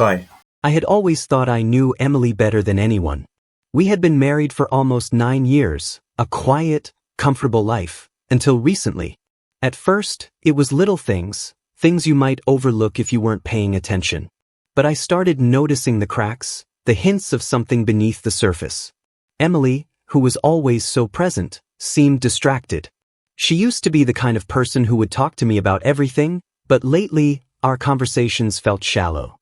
Hi. I had always thought I knew Emily better than anyone. We had been married for almost 9 years, a quiet, comfortable life, until recently. At first, it was little things you might overlook if you weren't paying attention. But I started noticing the cracks, the hints of something beneath the surface. Emily, who was always so present, seemed distracted. She used to be the kind of person who would talk to me about everything, but lately, our conversations felt shallow.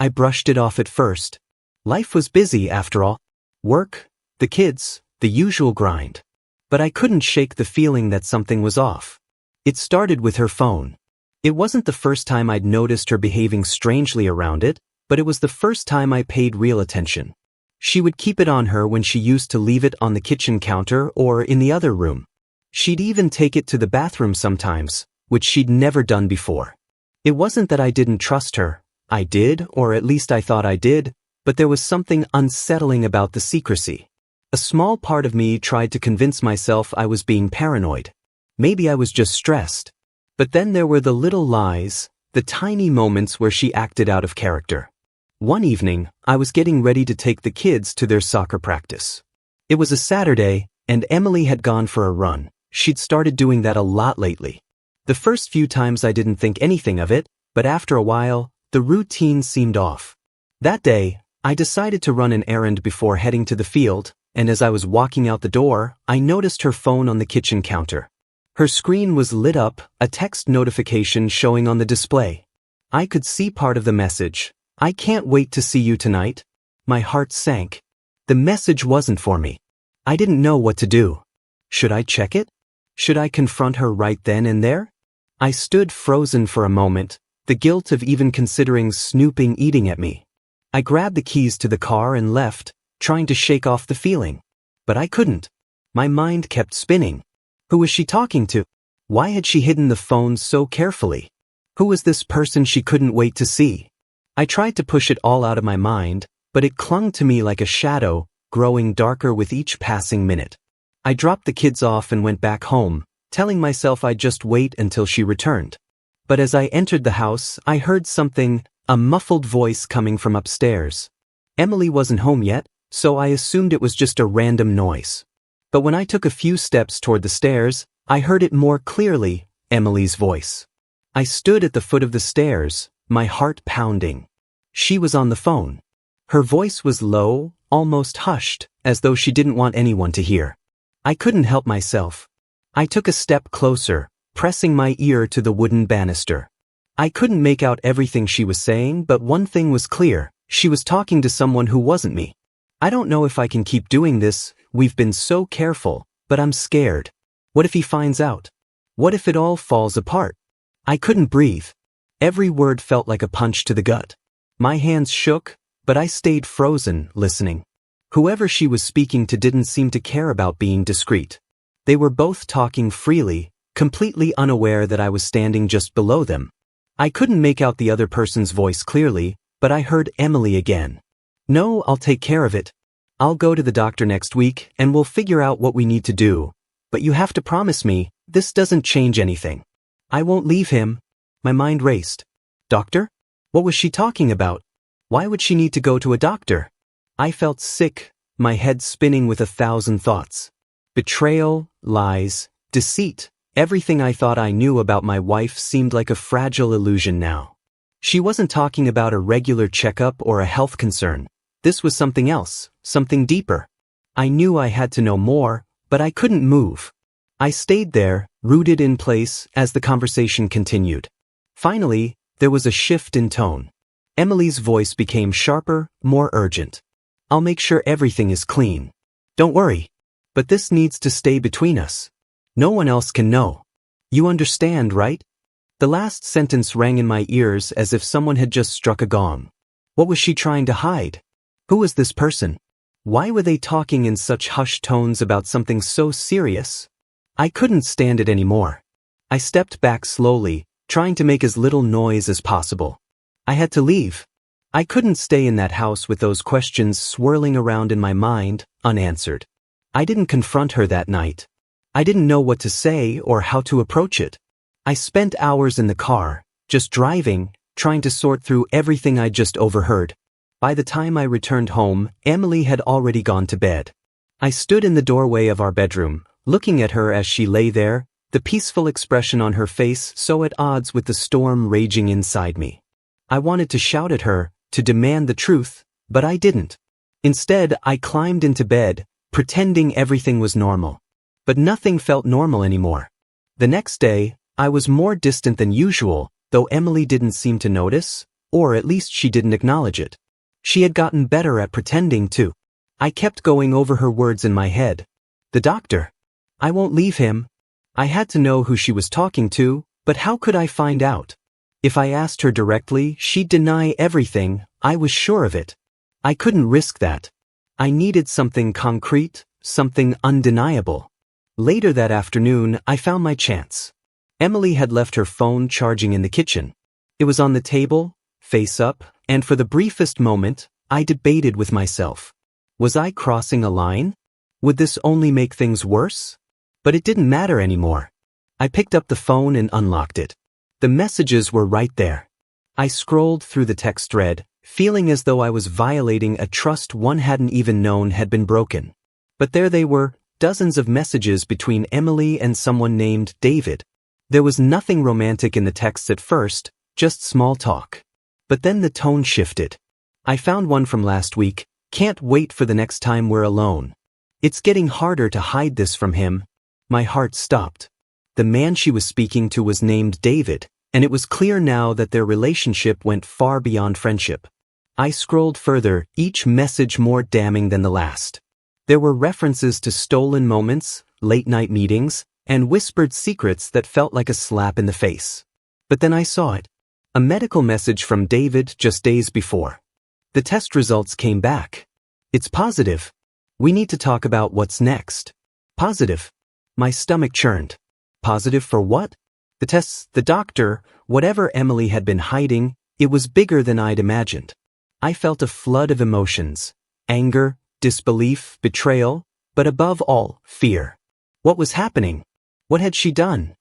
I brushed it off at first. Life was busy after all. Work, the kids, the usual grind. But I couldn't shake the feeling that something was off. It started with her phone. It wasn't the first time I'd noticed her behaving strangely around it, but it was the first time I paid real attention. She would keep it on her when she used to leave it on the kitchen counter or in the other room. She'd even take it to the bathroom sometimes, which she'd never done before. It wasn't that I didn't trust her. I did, or at least I thought I did, but there was something unsettling about the secrecy. A small part of me tried to convince myself I was being paranoid. Maybe I was just stressed. But then there were the little lies, the tiny moments where she acted out of character. One evening, I was getting ready to take the kids to their soccer practice. It was a Saturday, and Emily had gone for a run. She'd started doing that a lot lately. The first few times I didn't think anything of it, but after a while, the routine seemed off. That day, I decided to run an errand before heading to the field, and as I was walking out the door, I noticed her phone on the kitchen counter. Her screen was lit up, a text notification showing on the display. I could see part of the message. "I can't wait to see you tonight." My heart sank. The message wasn't for me. I didn't know what to do. Should I check it? Should I confront her right then and there? I stood frozen for a moment, the guilt of even considering snooping eating at me. I grabbed the keys to the car and left, trying to shake off the feeling. But I couldn't. My mind kept spinning. Who was she talking to? Why had she hidden the phone so carefully? Who was this person she couldn't wait to see? I tried to push it all out of my mind, but it clung to me like a shadow, growing darker with each passing minute. I dropped the kids off and went back home, telling myself I'd just wait until she returned. But as I entered the house, I heard something, a muffled voice coming from upstairs. Emily wasn't home yet, so I assumed it was just a random noise. But when I took a few steps toward the stairs, I heard it more clearly, Emily's voice. I stood at the foot of the stairs, my heart pounding. She was on the phone. Her voice was low, almost hushed, as though she didn't want anyone to hear. I couldn't help myself. I took a step closer, pressing my ear to the wooden banister. I couldn't make out everything she was saying, but one thing was clear. She was talking to someone who wasn't me. I don't know if I can keep doing this. We've been so careful, but I'm scared. What if he finds out? What if it all falls apart? I couldn't breathe. Every word felt like a punch to the gut. My hands shook, but I stayed frozen, listening. Whoever she was speaking to didn't seem to care about being discreet. They were both talking freely, completely unaware that I was standing just below them. I couldn't make out the other person's voice clearly, but I heard Emily again. "No, I'll take care of it. I'll go to the doctor next week and we'll figure out what we need to do. But you have to promise me, this doesn't change anything. I won't leave him." My mind raced. Doctor? What was she talking about? Why would she need to go to a doctor? I felt sick, my head spinning with 1,000 thoughts. Betrayal, lies, deceit, everything I thought I knew about my wife seemed like a fragile illusion now. She wasn't talking about a regular checkup or a health concern. This was something else, something deeper. I knew I had to know more, but I couldn't move. I stayed there, rooted in place, as the conversation continued. Finally, there was a shift in tone. Emily's voice became sharper, more urgent. "I'll make sure everything is clean. Don't worry. But this needs to stay between us. No one else can know. You understand, right?" The last sentence rang in my ears as if someone had just struck a gong. What was she trying to hide? Who was this person? Why were they talking in such hushed tones about something so serious? I couldn't stand it anymore. I stepped back slowly, trying to make as little noise as possible. I had to leave. I couldn't stay in that house with those questions swirling around in my mind, unanswered. I didn't confront her that night. I didn't know what to say or how to approach it. I spent hours in the car, just driving, trying to sort through everything I'd just overheard. By the time I returned home, Emily had already gone to bed. I stood in the doorway of our bedroom, looking at her as she lay there, the peaceful expression on her face so at odds with the storm raging inside me. I wanted to shout at her, to demand the truth, but I didn't. Instead, I climbed into bed, pretending everything was normal. But nothing felt normal anymore. The next day, I was more distant than usual, though Emily didn't seem to notice, or at least she didn't acknowledge it. She had gotten better at pretending too. I kept going over her words in my head. The doctor. I won't leave him. I had to know who she was talking to, but how could I find out? If I asked her directly, she'd deny everything, I was sure of it. I couldn't risk that. I needed something concrete, something undeniable. Later that afternoon, I found my chance. Emily had left her phone charging in the kitchen. It was on the table, face up, and for the briefest moment, I debated with myself. Was I crossing a line? Would this only make things worse? But it didn't matter anymore. I picked up the phone and unlocked it. The messages were right there. I scrolled through the text thread, feeling as though I was violating a trust one hadn't even known had been broken. But there they were, dozens of messages between Emily and someone named David. There was nothing romantic in the texts at first, just small talk. But then the tone shifted. I found one from last week. Can't wait for the next time we're alone. It's getting harder to hide this from him. My heart stopped. The man she was speaking to was named David, and it was clear now that their relationship went far beyond friendship. I scrolled further, each message more damning than the last. There were references to stolen moments, late-night meetings, and whispered secrets that felt like a slap in the face. But then I saw it. A medical message from David just days before. The test results came back. It's positive. We need to talk about what's next. Positive. My stomach churned. Positive for what? The tests, the doctor, whatever Emily had been hiding, it was bigger than I'd imagined. I felt a flood of emotions. Anger, disbelief, betrayal, but above all, fear. What was happening? What had she done?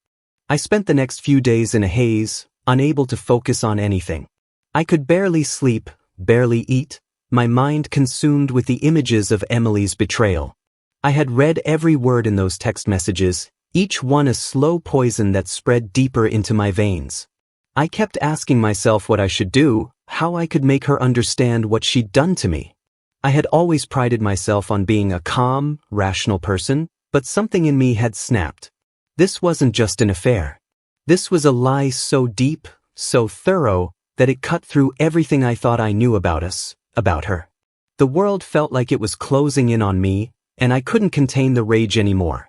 I spent the next few days in a haze, unable to focus on anything. I could barely sleep, barely eat, my mind consumed with the images of Emily's betrayal. I had read every word in those text messages, each one a slow poison that spread deeper into my veins. I kept asking myself what I should do, how I could make her understand what she'd done to me. I had always prided myself on being a calm, rational person, but something in me had snapped. This wasn't just an affair. This was a lie so deep, so thorough, that it cut through everything I thought I knew about us, about her. The world felt like it was closing in on me, and I couldn't contain the rage anymore.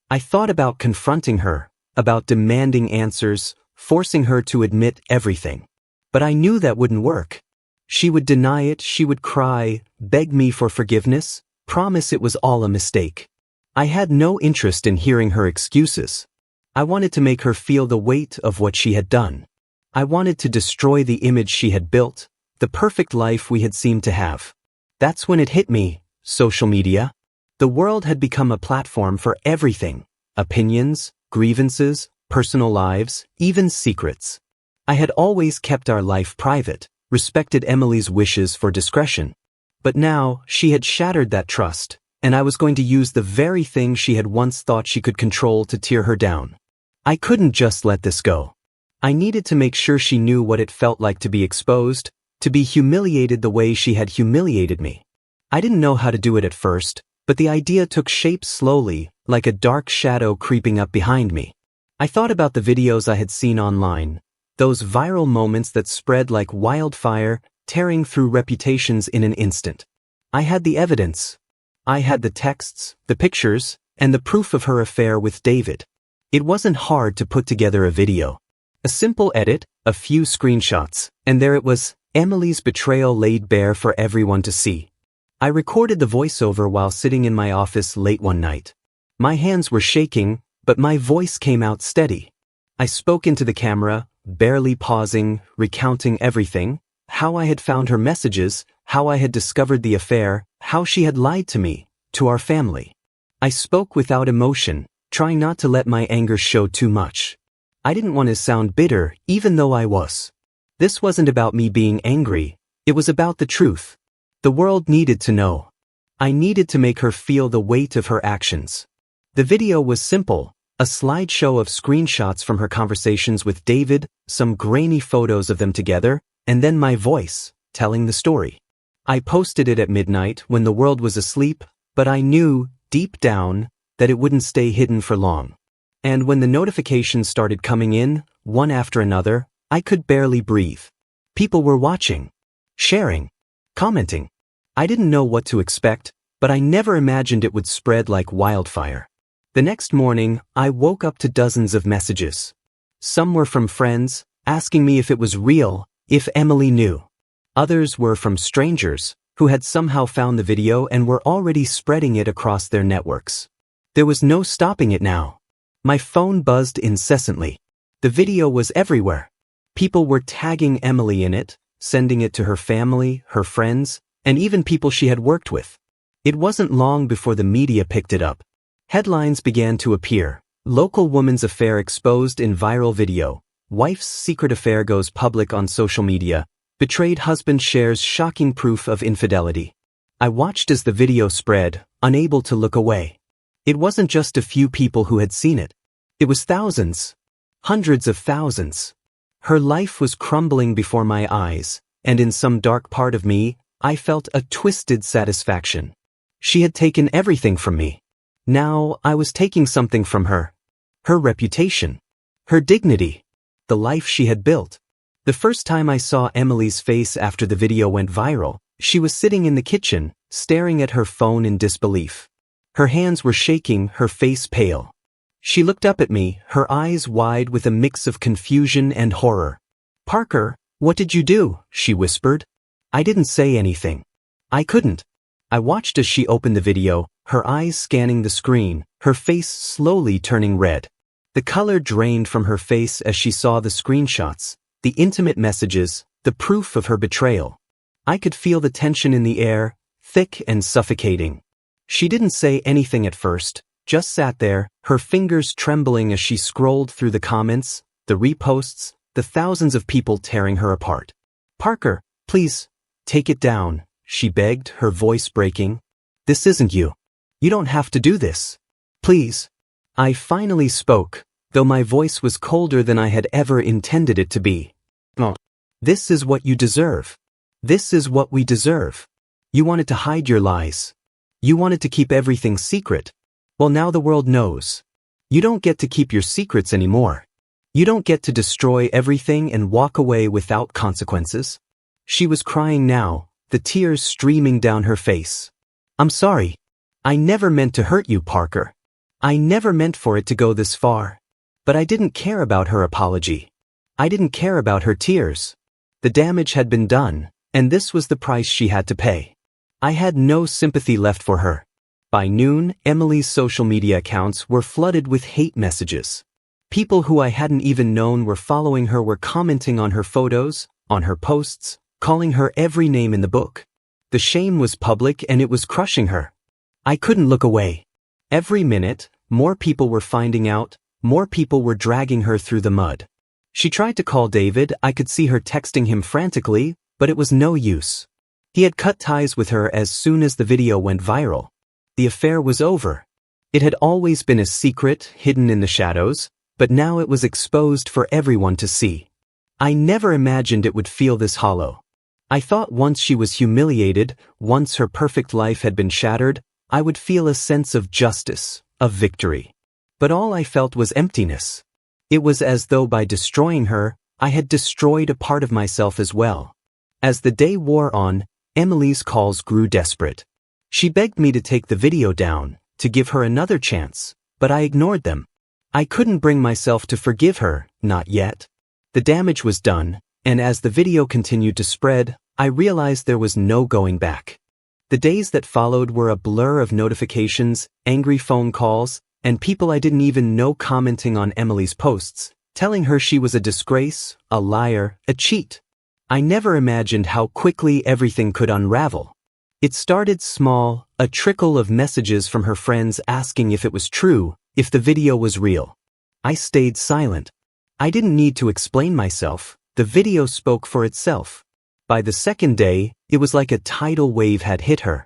I thought about confronting her, about demanding answers, forcing her to admit everything. But I knew that wouldn't work. She would deny it, she would cry, beg me for forgiveness, promise it was all a mistake. I had no interest in hearing her excuses. I wanted to make her feel the weight of what she had done. I wanted to destroy the image she had built, the perfect life we had seemed to have. That's when it hit me, social media. The world had become a platform for everything. Opinions, grievances, personal lives, even secrets. I had always kept our life private, respected Emily's wishes for discretion. But now, she had shattered that trust, and I was going to use the very thing she had once thought she could control to tear her down. I couldn't just let this go. I needed to make sure she knew what it felt like to be exposed, to be humiliated the way she had humiliated me. I didn't know how to do it at first, but the idea took shape slowly, like a dark shadow creeping up behind me. I thought about the videos I had seen online, those viral moments that spread like wildfire, tearing through reputations in an instant. I had the evidence. I had the texts, the pictures, and the proof of her affair with David. It wasn't hard to put together a video. A simple edit, a few screenshots, and there it was, Emily's betrayal laid bare for everyone to see. I recorded the voiceover while sitting in my office late one night. My hands were shaking, but my voice came out steady. I spoke into the camera, barely pausing, recounting everything, how I had found her messages, how I had discovered the affair, how she had lied to me, to our family. I spoke without emotion, trying not to let my anger show too much. I didn't want to sound bitter, even though I was. This wasn't about me being angry, it was about the truth. The world needed to know. I needed to make her feel the weight of her actions. The video was simple, a slideshow of screenshots from her conversations with David, some grainy photos of them together, and then my voice, telling the story. I posted it at midnight when the world was asleep, but I knew, deep down, that it wouldn't stay hidden for long. And when the notifications started coming in, one after another, I could barely breathe. People were watching, sharing, commenting. I didn't know what to expect, but I never imagined it would spread like wildfire. The next morning, I woke up to dozens of messages. Some were from friends, asking me if it was real, if Emily knew. Others were from strangers, who had somehow found the video and were already spreading it across their networks. There was no stopping it now. My phone buzzed incessantly. The video was everywhere. People were tagging Emily in it, sending it to her family, her friends, and even people she had worked with. It wasn't long before the media picked it up. Headlines began to appear. Local woman's affair exposed in viral video. Wife's secret affair goes public on social media. Betrayed husband shares shocking proof of infidelity. I watched as the video spread, unable to look away. It wasn't just a few people who had seen it. It was thousands. Hundreds of thousands. Her life was crumbling before my eyes, and in some dark part of me, I felt a twisted satisfaction. She had taken everything from me. Now I was taking something from her. Her reputation. Her dignity. The life she had built. The first time I saw Emily's face after the video went viral, she was sitting in the kitchen, staring at her phone in disbelief. Her hands were shaking, her face pale. She looked up at me, her eyes wide with a mix of confusion and horror. "Parker, what did you do?" she whispered. I didn't say anything. I couldn't. I watched as she opened the video, her eyes scanning the screen, her face slowly turning red. The color drained from her face as she saw the screenshots, the intimate messages, the proof of her betrayal. I could feel the tension in the air, thick and suffocating. She didn't say anything at first, just sat there, her fingers trembling as she scrolled through the comments, the reposts, the thousands of people tearing her apart. "Parker, please, take it down," she begged, her voice breaking. "This isn't you. You don't have to do this. Please." I finally spoke, though my voice was colder than I had ever intended it to be. "Oh, this is what you deserve. This is what we deserve. You wanted to hide your lies. You wanted to keep everything secret. Well, now the world knows. You don't get to keep your secrets anymore. You don't get to destroy everything and walk away without consequences." She was crying now, the tears streaming down her face. "I'm sorry. I never meant to hurt you, Parker. I never meant for it to go this far." But I didn't care about her apology. I didn't care about her tears. The damage had been done, and this was the price she had to pay. I had no sympathy left for her. By noon, Emily's social media accounts were flooded with hate messages. People who I hadn't even known were following her were commenting on her photos, on her posts, calling her every name in the book. The shame was public and it was crushing her. I couldn't look away. Every minute, more people were finding out, more people were dragging her through the mud. She tried to call David, I could see her texting him frantically, but it was no use. He had cut ties with her as soon as the video went viral. The affair was over. It had always been a secret, hidden in the shadows, but now it was exposed for everyone to see. I never imagined it would feel this hollow. I thought once she was humiliated, once her perfect life had been shattered, I would feel a sense of justice, of victory. But all I felt was emptiness. It was as though by destroying her, I had destroyed a part of myself as well. As the day wore on, Emily's calls grew desperate. She begged me to take the video down, to give her another chance, but I ignored them. I couldn't bring myself to forgive her, not yet. The damage was done, and as the video continued to spread, I realized there was no going back. The days that followed were a blur of notifications, angry phone calls, and people I didn't even know commenting on Emily's posts, telling her she was a disgrace, a liar, a cheat. I never imagined how quickly everything could unravel. It started small, a trickle of messages from her friends asking if it was true, if the video was real. I stayed silent. I didn't need to explain myself. The video spoke for itself. By the second day, it was like a tidal wave had hit her.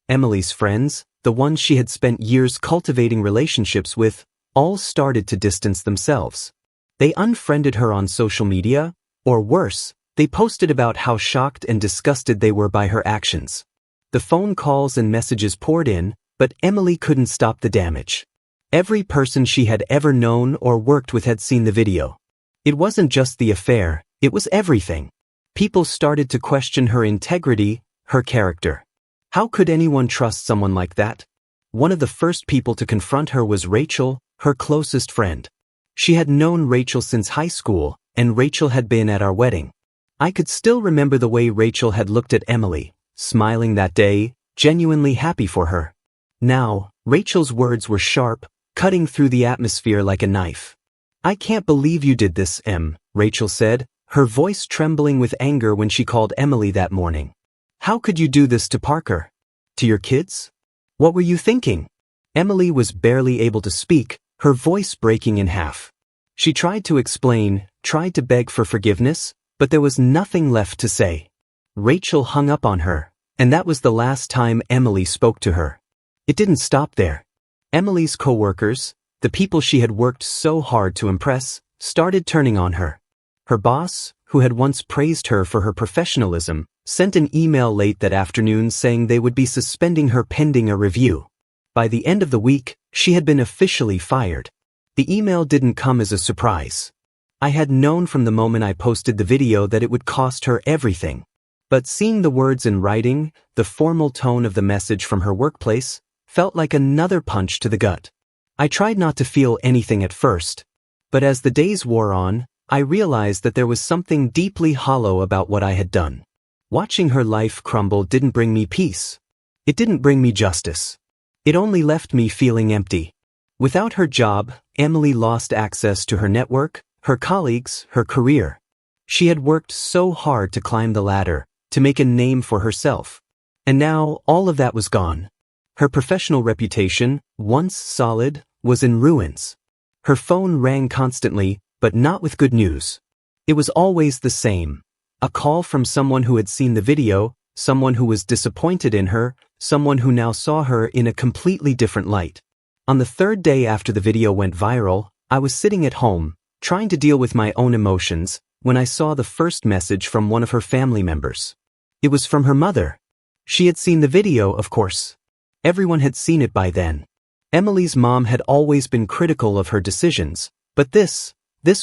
Emily's friends, the ones she had spent years cultivating relationships with, all started to distance themselves. They unfriended her on social media, or worse, they posted about how shocked and disgusted they were by her actions. The phone calls and messages poured in, but Emily couldn't stop the damage. Every person she had ever known or worked with had seen the video. It wasn't just the affair, it was everything. People started to question her integrity, her character. How could anyone trust someone like that? One of the first people to confront her was Rachel, her closest friend. She had known Rachel since high school, and Rachel had been at our wedding. I could still remember the way Rachel had looked at Emily, smiling that day, genuinely happy for her. Now, Rachel's words were sharp, cutting through the atmosphere like a knife. "I can't believe you did this, Em," Rachel said, her voice trembling with anger when she called Emily that morning. "How could you do this to Parker? To your kids? What were you thinking?" Emily was barely able to speak, her voice breaking in half. She tried to explain, tried to beg for forgiveness, but there was nothing left to say. Rachel hung up on her, and that was the last time Emily spoke to her. It didn't stop there. Emily's coworkers, the people she had worked so hard to impress, started turning on her. Her boss, who had once praised her for her professionalism, sent an email late that afternoon saying they would be suspending her pending a review. By the end of the week, she had been officially fired. The email didn't come as a surprise. I had known from the moment I posted the video that it would cost her everything. But seeing the words in writing, the formal tone of the message from her workplace, felt like another punch to the gut. I tried not to feel anything at first, but as the days wore on, I realized that there was something deeply hollow about what I had done. Watching her life crumble didn't bring me peace. It didn't bring me justice. It only left me feeling empty. Without her job, Emily lost access to her network, her colleagues, her career. She had worked so hard to climb the ladder, to make a name for herself. And now, all of that was gone. Her professional reputation, once solid, was in ruins. Her phone rang constantly, but not with good news. It was always the same. A call from someone who had seen the video, someone who was disappointed in her, someone who now saw her in a completely different light. On the third day after the video went viral, I was sitting at home, trying to deal with my own emotions, when I saw the first message from one of her family members. It was from her mother. She had seen the video, of course. Everyone had seen it by then. Emily's mom had always been critical of her decisions, but this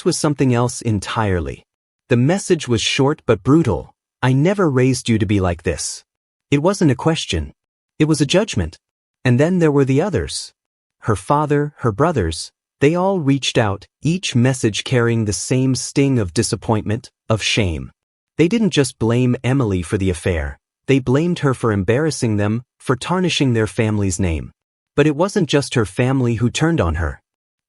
was something else entirely. The message was short but brutal. "I never raised you to be like this." It wasn't a question. It was a judgment. And then there were the others. Her father, her brothers, they all reached out, each message carrying the same sting of disappointment, of shame. They didn't just blame Emily for the affair. They blamed her for embarrassing them, for tarnishing their family's name. But it wasn't just her family who turned on her.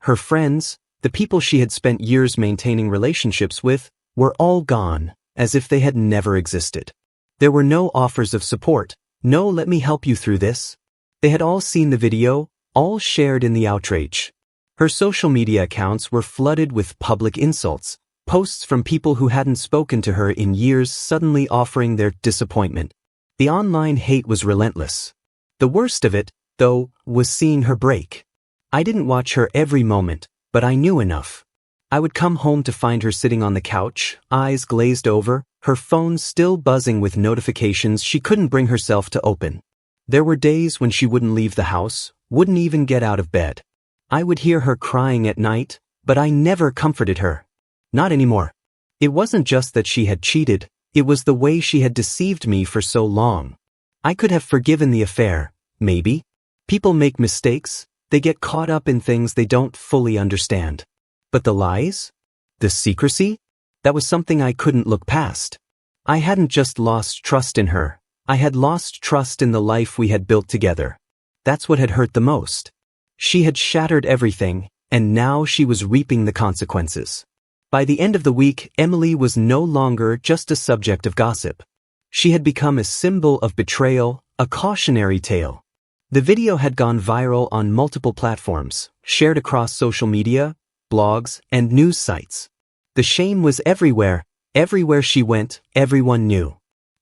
Her friends, the people she had spent years maintaining relationships with, were all gone, as if they had never existed. There were no offers of support, no "let me help you through this." They had all seen the video, all shared in the outrage. Her social media accounts were flooded with public insults, posts from people who hadn't spoken to her in years suddenly offering their disappointment. The online hate was relentless. The worst of it, though, was seeing her break. I didn't watch her every moment, but I knew enough. I would come home to find her sitting on the couch, eyes glazed over, her phone still buzzing with notifications she couldn't bring herself to open. There were days when she wouldn't leave the house, wouldn't even get out of bed. I would hear her crying at night, but I never comforted her. Not anymore. It wasn't just that she had cheated, it was the way she had deceived me for so long. I could have forgiven the affair, maybe. People make mistakes, they get caught up in things they don't fully understand. But the lies? The secrecy? That was something I couldn't look past. I hadn't just lost trust in her, I had lost trust in the life we had built together. That's what had hurt the most. She had shattered everything, and now she was reaping the consequences. By the end of the week, Emily was no longer just a subject of gossip. She had become a symbol of betrayal, a cautionary tale. The video had gone viral on multiple platforms, shared across social media, blogs, and news sites. The shame was everywhere, Everywhere she went, everyone knew.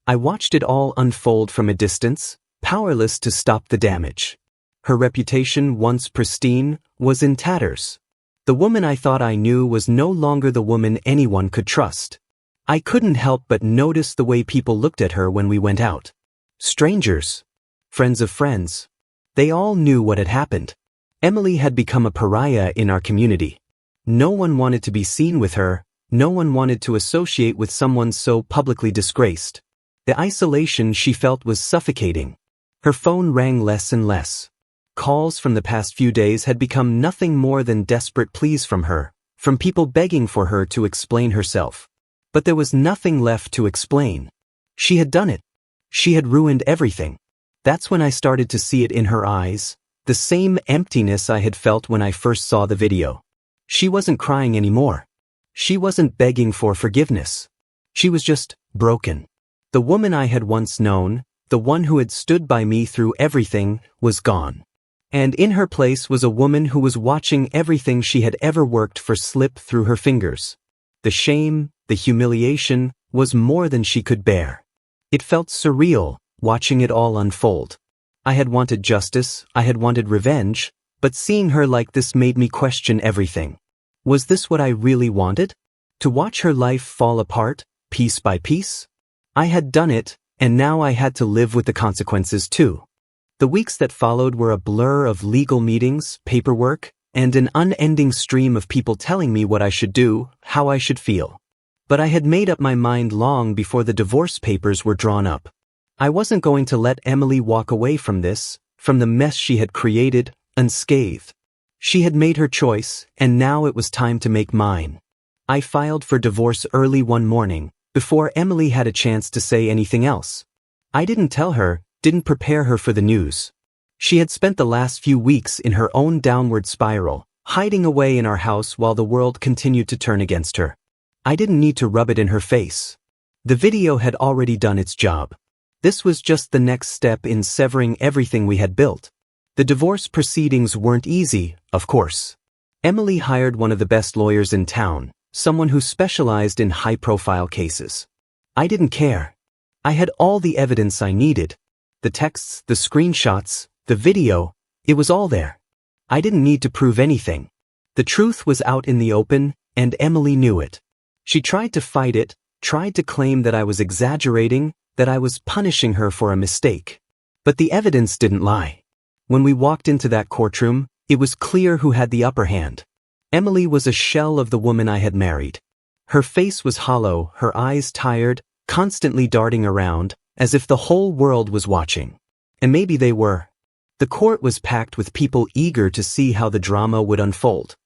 I watched it all unfold from a distance, powerless to stop the damage. Her reputation, once pristine, was in tatters. The woman I thought I knew was no longer the woman anyone could trust. I couldn't help but notice the way people looked at her when we went out. Strangers. Friends of friends. They all knew what had happened. Emily had become a pariah in our community. No one wanted to be seen with her, no one wanted to associate with someone so publicly disgraced. The isolation she felt was suffocating. Her phone rang less and less. Calls from the past few days had become nothing more than desperate pleas from her, from people begging for her to explain herself. But there was nothing left to explain. She had done it. She had ruined everything. That's when I started to see it in her eyes, the same emptiness I had felt when I first saw the video. She wasn't crying anymore. She wasn't begging for forgiveness. She was just broken. The woman I had once known, the one who had stood by me through everything, was gone. And in her place was a woman who was watching everything she had ever worked for slip through her fingers. The shame, the humiliation, was more than she could bear. It felt surreal, watching it all unfold. I had wanted justice, I had wanted revenge, but seeing her like this made me question everything. Was this what I really wanted? To watch her life fall apart, piece by piece? I had done it, and now I had to live with the consequences too. The weeks that followed were a blur of legal meetings, paperwork, and an unending stream of people telling me what I should do, how I should feel. But I had made up my mind long before the divorce papers were drawn up. I wasn't going to let Emily walk away from this, from the mess she had created, unscathed. She had made her choice, and now it was time to make mine. I filed for divorce early one morning, before Emily had a chance to say anything else. I didn't tell her, didn't prepare her for the news. She had spent the last few weeks in her own downward spiral, hiding away in our house while the world continued to turn against her. I didn't need to rub it in her face. The video had already done its job. This was just the next step in severing everything we had built. The divorce proceedings weren't easy, of course. Emily hired one of the best lawyers in town, someone who specialized in high-profile cases. I didn't care. I had all the evidence I needed. The texts, the screenshots, the video, it was all there. I didn't need to prove anything. The truth was out in the open, and Emily knew it. She tried to fight it, tried to claim that I was exaggerating, that I was punishing her for a mistake. But the evidence didn't lie. When we walked into that courtroom, it was clear who had the upper hand. Emily was a shell of the woman I had married. Her face was hollow, her eyes tired, constantly darting around, as if the whole world was watching. And maybe they were. The court was packed with people eager to see how the drama would unfold.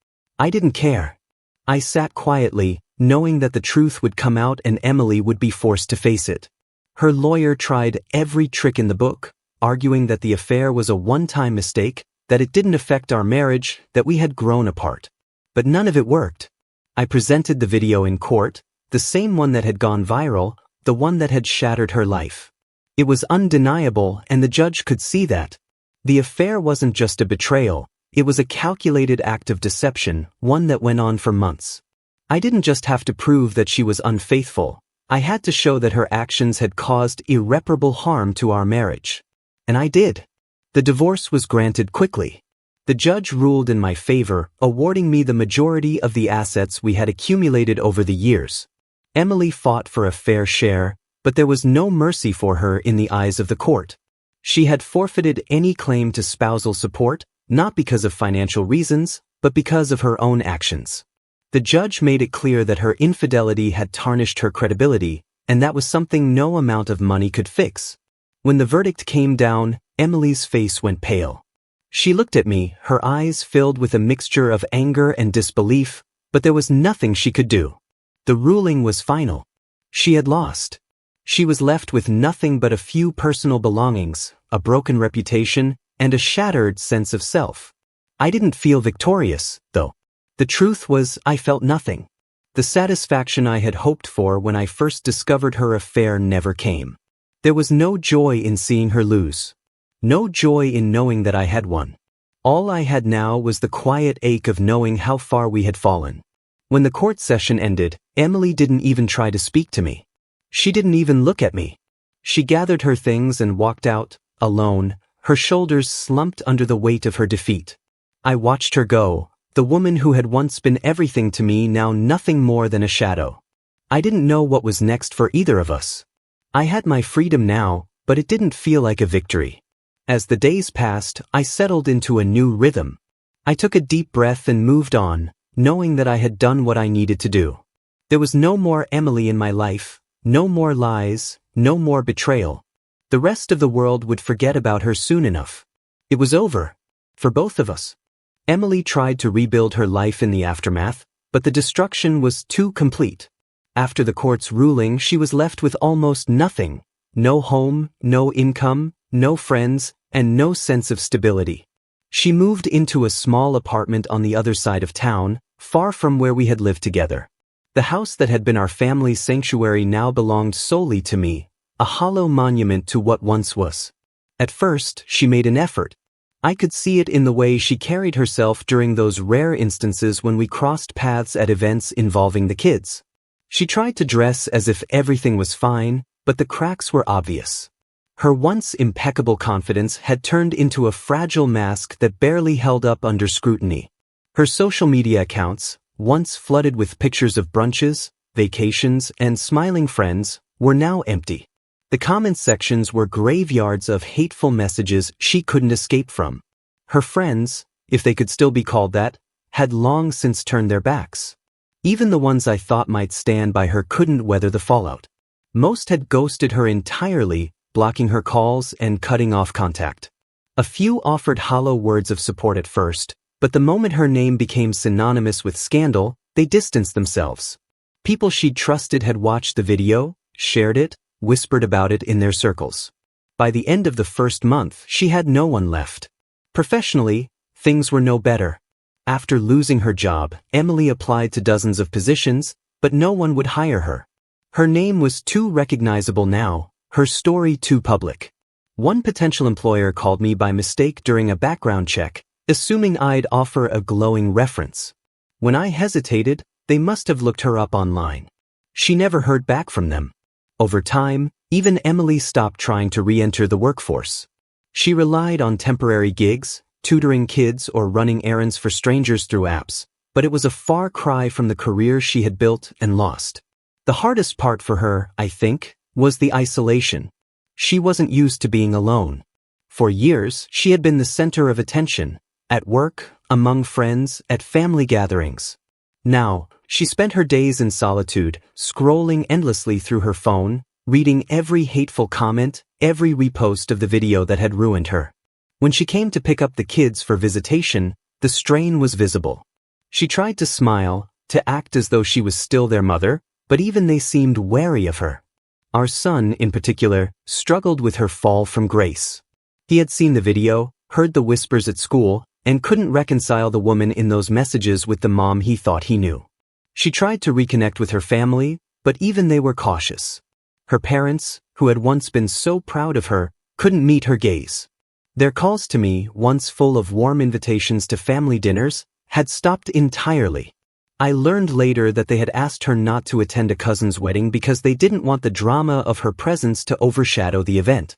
I didn't care. I sat quietly, knowing that the truth would come out and Emily would be forced to face it. Her lawyer tried every trick in the book, arguing that the affair was a one-time mistake, that it didn't affect our marriage, that we had grown apart. But none of it worked. I presented the video in court, the same one that had gone viral, the one that had shattered her life. It was undeniable, and the judge could see that. The affair wasn't just a betrayal, it was a calculated act of deception, one that went on for months. I didn't just have to prove that she was unfaithful. I had to show that her actions had caused irreparable harm to our marriage. And I did. The divorce was granted quickly. The judge ruled in my favor, awarding me the majority of the assets we had accumulated over the years. Emily fought for a fair share, but there was no mercy for her in the eyes of the court. She had forfeited any claim to spousal support, not because of financial reasons, but because of her own actions. The judge made it clear that her infidelity had tarnished her credibility, and that was something no amount of money could fix. When the verdict came down, Emily's face went pale. She looked at me, her eyes filled with a mixture of anger and disbelief, but there was nothing she could do. The ruling was final. She had lost. She was left with nothing but a few personal belongings, a broken reputation, and a shattered sense of self. I didn't feel victorious, though. The truth was, I felt nothing. The satisfaction I had hoped for when I first discovered her affair never came. There was no joy in seeing her lose. No joy in knowing that I had won. All I had now was the quiet ache of knowing how far we had fallen. When the court session ended, Emily didn't even try to speak to me. She didn't even look at me. She gathered her things and walked out, alone, her shoulders slumped under the weight of her defeat. I watched her go, the woman who had once been everything to me now nothing more than a shadow. I didn't know what was next for either of us. I had my freedom now, but it didn't feel like a victory. As the days passed, I settled into a new rhythm. I took a deep breath and moved on, knowing that I had done what I needed to do. There was no more Emily in my life, no more lies, no more betrayal. The rest of the world would forget about her soon enough. It was over. For both of us. Emily tried to rebuild her life in the aftermath, but the destruction was too complete. After the court's ruling, she was left with almost nothing. No home, no income, no friends, and no sense of stability. She moved into a small apartment on the other side of town, far from where we had lived together. The house that had been our family's sanctuary now belonged solely to me, a hollow monument to what once was. At first, she made an effort. I could see it in the way she carried herself during those rare instances when we crossed paths at events involving the kids. She tried to dress as if everything was fine, but the cracks were obvious. Her once impeccable confidence had turned into a fragile mask that barely held up under scrutiny. Her social media accounts, once flooded with pictures of brunches, vacations, and smiling friends, were now empty. The comment sections were graveyards of hateful messages she couldn't escape from. Her friends, if they could still be called that, had long since turned their backs. Even the ones I thought might stand by her couldn't weather the fallout. Most had ghosted her entirely, blocking her calls and cutting off contact. A few offered hollow words of support at first, but the moment her name became synonymous with scandal, they distanced themselves. People she'd trusted had watched the video, shared it, whispered about it in their circles. By the end of the first month, she had no one left. Professionally, things were no better. After losing her job, Emily applied to dozens of positions, but no one would hire her. Her name was too recognizable now, her story too public. One potential employer called me by mistake during a background check, assuming I'd offer a glowing reference. When I hesitated, they must have looked her up online. She never heard back from them. Over time, even Emily stopped trying to re-enter the workforce. She relied on temporary gigs, tutoring kids or running errands for strangers through apps, but it was a far cry from the career she had built and lost. The hardest part for her, I think, was the isolation. She wasn't used to being alone. For years, she had been the center of attention, at work, among friends, at family gatherings. Now, she spent her days in solitude, scrolling endlessly through her phone, reading every hateful comment, every repost of the video that had ruined her. When she came to pick up the kids for visitation, the strain was visible. She tried to smile, to act as though she was still their mother, but even they seemed wary of her. Our son, in particular, struggled with her fall from grace. He had seen the video, heard the whispers at school, and couldn't reconcile the woman in those messages with the mom he thought he knew. She tried to reconnect with her family, but even they were cautious. Her parents, who had once been so proud of her, couldn't meet her gaze. Their calls to me, once full of warm invitations to family dinners, had stopped entirely. I learned later that they had asked her not to attend a cousin's wedding because they didn't want the drama of her presence to overshadow the event.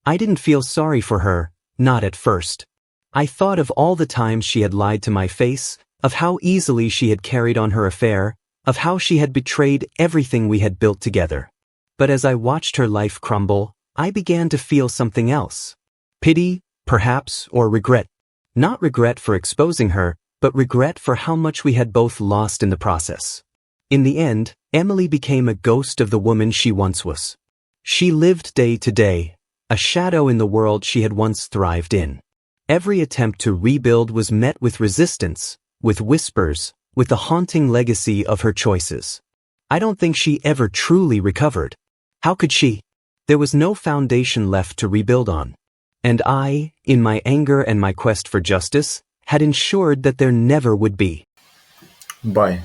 I didn't feel sorry for her, not at first. I thought of all the times she had lied to my face, of how easily she had carried on her affair, of how she had betrayed everything we had built together. But as I watched her life crumble, I began to feel something else. Pity, perhaps, or regret. Not regret for exposing her, but regret for how much we had both lost in the process. In the end, Emily became a ghost of the woman she once was. She lived day to day, a shadow in the world she had once thrived in. Every attempt to rebuild was met with resistance, with whispers, with the haunting legacy of her choices. I don't think she ever truly recovered. How could she? There was no foundation left to rebuild on. And I, in my anger and my quest for justice, had ensured that there never would be. Bye.